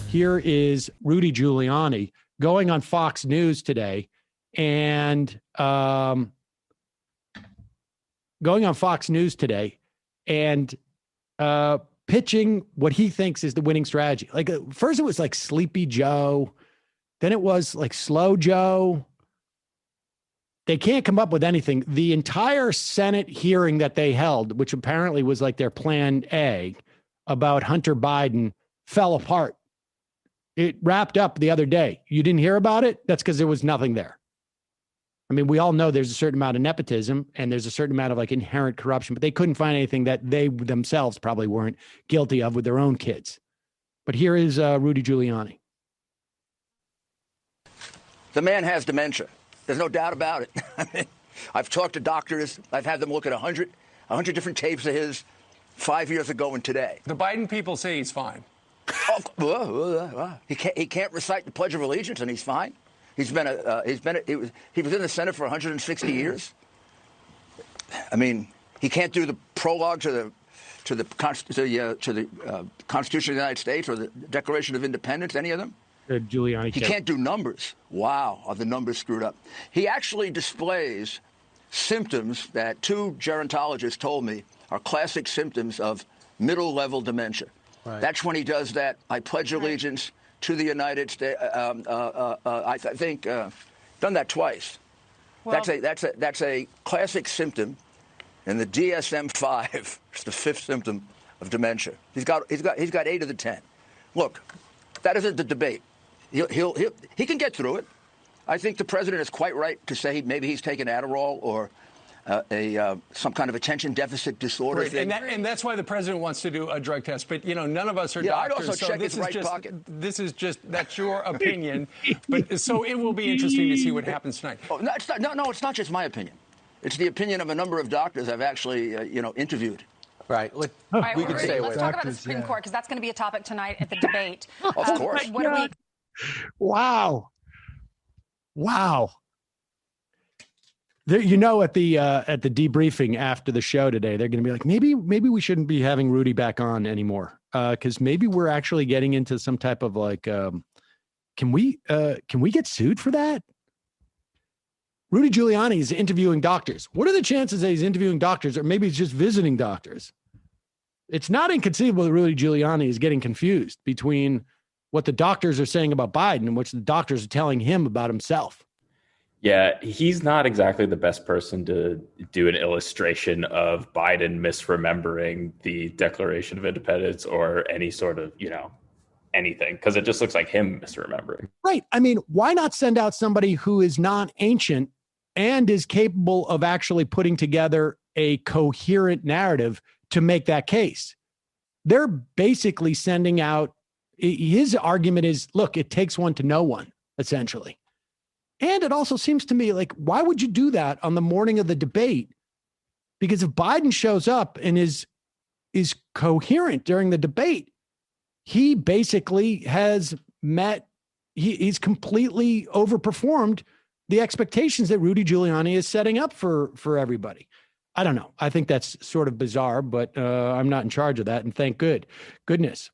Here is Rudy Giuliani going on Fox News today and pitching what he thinks is the winning strategy. Like first it was like Sleepy Joe. Then it was like Slow Joe. They can't come up with anything. The entire Senate hearing that they held, which apparently was like their plan A about Hunter Biden, fell apart. It wrapped up the other day. You didn't hear about it? That's because there was nothing there. I mean, we all know there's a certain amount of nepotism and there's a certain amount of like inherent corruption, but they couldn't find anything that they themselves probably weren't guilty of with their own kids. But here is Rudy Giuliani. The man has dementia. There's no doubt about it. I mean, I've talked to doctors. I've had them look at 100 different tapes of his 5 years ago and today. The Biden people say he's fine. He can't recite the Pledge of Allegiance, and he's fine. He was in the Senate for 160 years. I mean, he can't do the prologue to the Constitution of the United States or the Declaration of Independence, any of them. Giuliani. He can't do numbers. Wow, are the numbers screwed up? He actually displays symptoms that two gerontologists told me are classic symptoms of middle-level dementia. Right. That's when he does that. I pledge allegiance to the United States. I think done that twice. Well, that's a classic symptom, and the DSM-5 is the fifth symptom of dementia. He's got 8 of the 10. Look, that isn't the debate. He can get through it. I think the president is quite right to say maybe he's taken Adderall or some kind of attention deficit disorder thing. And that's why the president wants to do a drug test. But, none of us are doctors. I'd also check his right pocket. That's your opinion. But so it will be interesting to see what happens tonight. Oh, no, it's not just my opinion. It's the opinion of a number of doctors I've actually, interviewed. Right. Let's talk about the Supreme Court, because that's going to be a topic tonight at the debate. Of course. What do we... Wow. There, at the debriefing after the show today, they're going to be like, maybe we shouldn't be having Rudy back on anymore, because maybe we're actually getting into some type of like, can we get sued for that? Rudy Giuliani is interviewing doctors. What are the chances that he's interviewing doctors, or maybe he's just visiting doctors? It's not inconceivable that Rudy Giuliani is getting confused between what the doctors are saying about Biden and what the doctors are telling him about himself. Yeah, he's not exactly the best person to do an illustration of Biden misremembering the Declaration of Independence or any sort of, anything, because it just looks like him misremembering. Right. I mean, why not send out somebody who is non-ancient and is capable of actually putting together a coherent narrative to make that case? They're basically sending out, his argument is, look, it takes one to know one, essentially. And it also seems to me like, why would you do that on the morning of the debate? Because if Biden shows up and is coherent during the debate, he basically has he's completely overperformed the expectations that Rudy Giuliani is setting up for everybody. I don't know. I think that's sort of bizarre, but I'm not in charge of that. And thank goodness.